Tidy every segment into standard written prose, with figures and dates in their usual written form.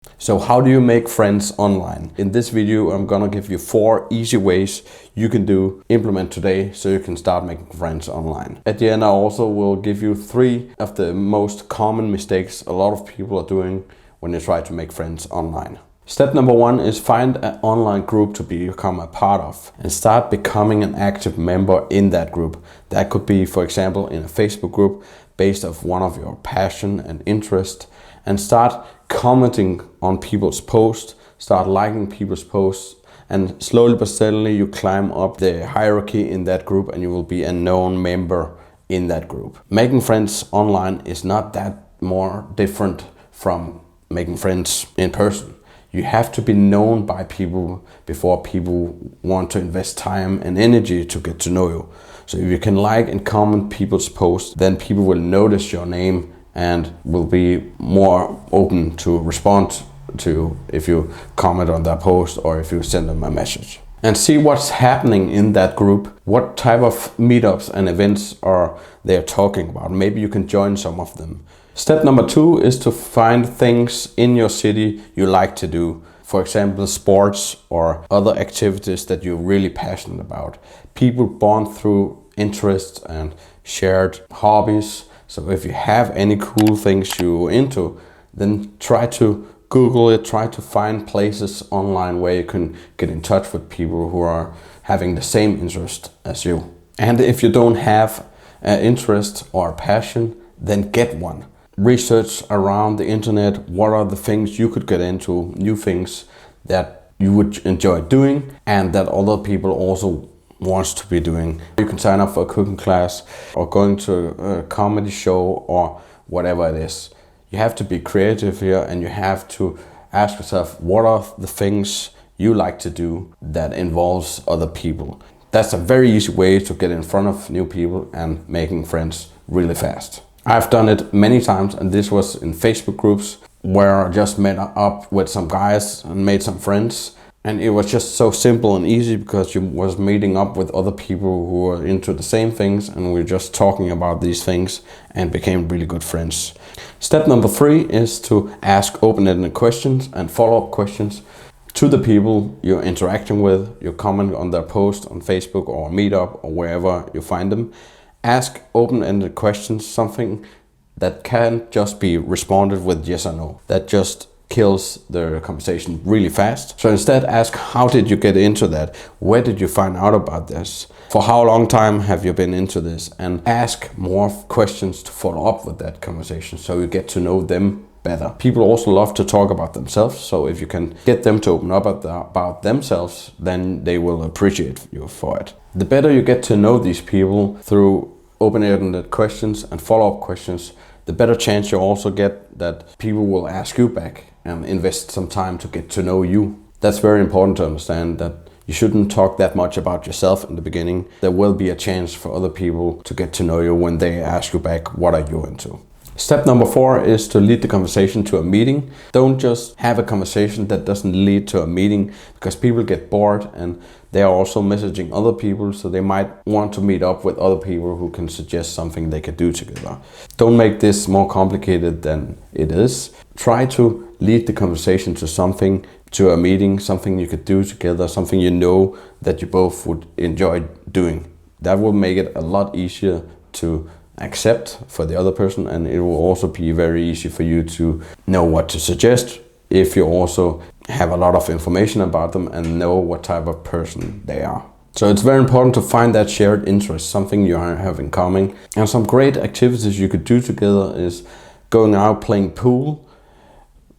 So how do you make friends online? In this video, I'm gonna give you 4 easy ways you can implement today so you can start making friends online. At the end, I also will give you 3 of the most common mistakes a lot of people are doing when they try to make friends online. Step number 1 is find an online group to become a part of and start becoming an active member in that group. That could be, for example, in a Facebook group based on one of your passion and interest, and start commenting on people's posts, start liking people's posts, and slowly but steadily you climb up the hierarchy in that group and you will be a known member in that group. Making friends online is not that more different from making friends in person. You have to be known by people before people want to invest time and energy to get to know you. So if you can like and comment people's posts, then people will notice your name and will be more open to respond to if you comment on their post or if you send them a message. And see what's happening in that group. What type of meetups and events are they talking about? Maybe you can join some of them. Step number 2 is to find things in your city you like to do. For example, sports or other activities that you're really passionate about. People bond through interests and shared hobbies. So if you have any cool things you're into, then try to Google it, try to find places online where you can get in touch with people who are having the same interest as you. And if you don't have an interest or a passion, then get one. Research around the internet, what are the things you could get into, new things that you would enjoy doing and that other people also wants to be doing. You can sign up for a cooking class or going to a comedy show or whatever it is. You have to be creative here and you have to ask yourself, what are the things you like to do that involves other people? That's a very easy way to get in front of new people and making friends really fast. I've done it many times, and this was in Facebook groups where I just met up with some guys and made some friends. And it was just so simple and easy because you was meeting up with other people who were into the same things and we were just talking about these things and became really good friends. Step number 3 is to ask open-ended questions and follow-up questions to the people you're interacting with. You comment on their post on Facebook or Meetup or wherever you find them. Ask open-ended questions, something that can't just be responded with yes or no. That just kills the conversation really fast. So instead ask, how did you get into that? Where did you find out about this? For how long time have you been into this? And ask more questions to follow up with that conversation so you get to know them better. People also love to talk about themselves, so if you can get them to open up about themselves, then they will appreciate you for it. The better you get to know these people through open-ended questions and follow-up questions, the better chance you also get that people will ask you back and invest some time to get to know you. That's very important to understand, that you shouldn't talk that much about yourself in the beginning. There will be a chance for other people to get to know you when they ask you back, what are you into? Step number 4 is to lead the conversation to a meeting. Don't just have a conversation that doesn't lead to a meeting, because people get bored and they are also messaging other people, so they might want to meet up with other people who can suggest something they could do together. Don't make this more complicated than it is. Try to lead the conversation to a meeting, something you could do together, something you know that you both would enjoy doing. That will make it a lot easier to accept for the other person, and it will also be very easy for you to know what to suggest if you also have a lot of information about them and know what type of person they are. So it's very important to find that shared interest, something you have in common. And some great activities you could do together is going out playing pool,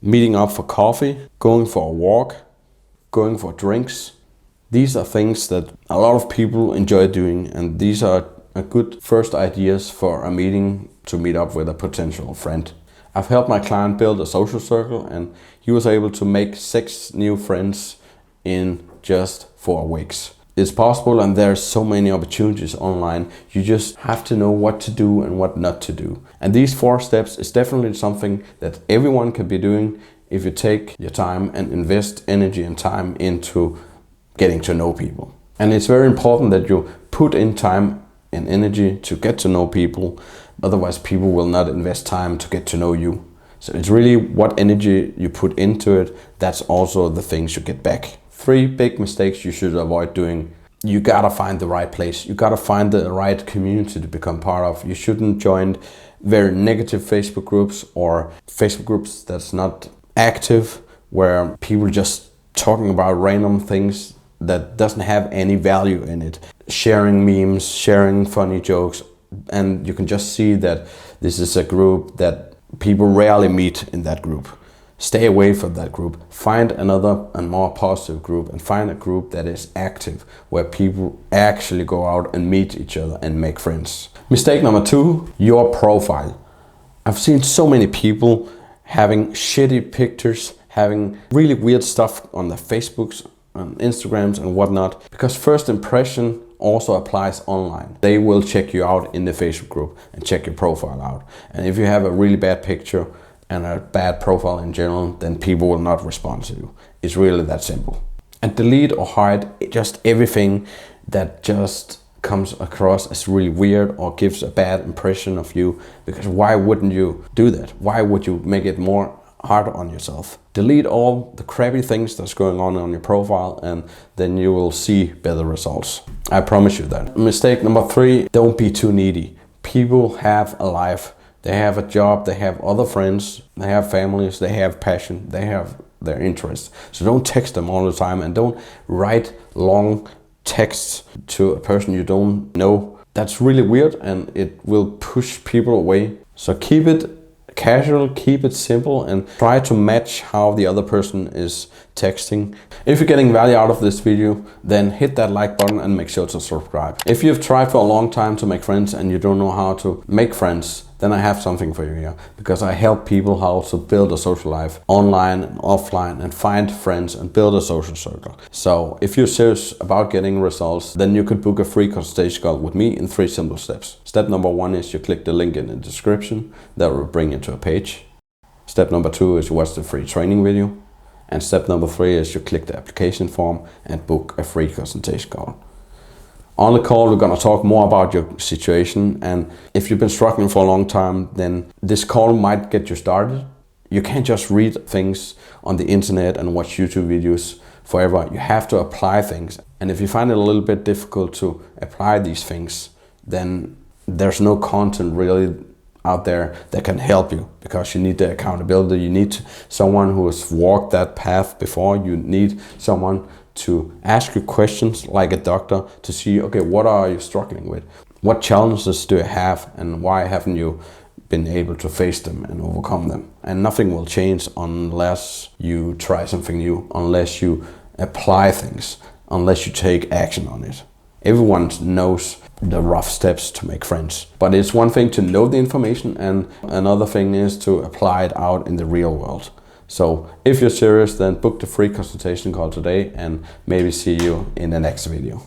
meeting up for coffee, going for a walk, going for drinks. These are things that a lot of people enjoy doing, and these are a good first ideas for a meeting to meet up with a potential friend. I've helped my client build a social circle, and he was able to make 6 new friends in just 4 weeks. It's possible, and there's so many opportunities online. You just have to know what to do and what not to do. And these 4 steps is definitely something that everyone can be doing if you take your time and invest energy and time into getting to know people. And it's very important that you put in time and energy to get to know people. Otherwise, people will not invest time to get to know you. So it's really what energy you put into it, that's also the things you get back. 3 big mistakes you should avoid doing. You gotta find the right place. You gotta find the right community to become part of. You shouldn't join very negative Facebook groups or Facebook groups that's not active, where people just talking about random things that doesn't have any value in it. Sharing memes, sharing funny jokes, and you can just see that this is a group that people rarely meet in that group. Stay away from that group. Find another and more positive group, and find a group that is active, where people actually go out and meet each other and make friends. Mistake number 2, your profile. I've seen so many people having shitty pictures, having really weird stuff on their Facebooks, on Instagrams and whatnot, because first impression also applies online. They will check you out in the Facebook group and check your profile out. And if you have a really bad picture and a bad profile in general, then people will not respond to you. It's really that simple. And delete or hide just everything that just comes across as really weird or gives a bad impression of you, because why wouldn't you do that? Why would you make it more hard on yourself? Delete all the crappy things that's going on your profile, and then you will see better results. I promise you that. Mistake number 3, don't be too needy. People have a life. They have a job, they have other friends, they have families, they have passion, they have their interests. So don't text them all the time, and don't write long texts to a person you don't know. That's really weird, and it will push people away. So keep it casual, keep it simple, and try to match how the other person is texting. If you're getting value out of this video, then hit that like button and make sure to subscribe. If you've tried for a long time to make friends and you don't know how to make friends, then I have something for you here, because I help people how to build a social life online and offline, and find friends and build a social circle. So if you're serious about getting results, then you could book a free consultation call with me in 3 simple steps. Step number 1 is you click the link in the description. That will bring you to a page. Step number 2 is you watch the free training video. And step number 3 is you click the application form and book a free consultation call. On the call, we're gonna talk more about your situation, and if you've been struggling for a long time, then this call might get you started. You can't just read things on the internet and watch YouTube videos forever. You have to apply things. And if you find it a little bit difficult to apply these things, then there's no content really out there that can help you, because you need the accountability. You need someone who has walked that path before. You need someone to ask you questions like a doctor to see, okay, what are you struggling with? What challenges do you have, and why haven't you been able to face them and overcome them? And nothing will change unless you try something new, unless you apply things, unless you take action on it. Everyone knows the rough steps to make friends, but it's one thing to know the information, and another thing is to apply it out in the real world. So if you're serious, then book the free consultation call today, and maybe see you in the next video.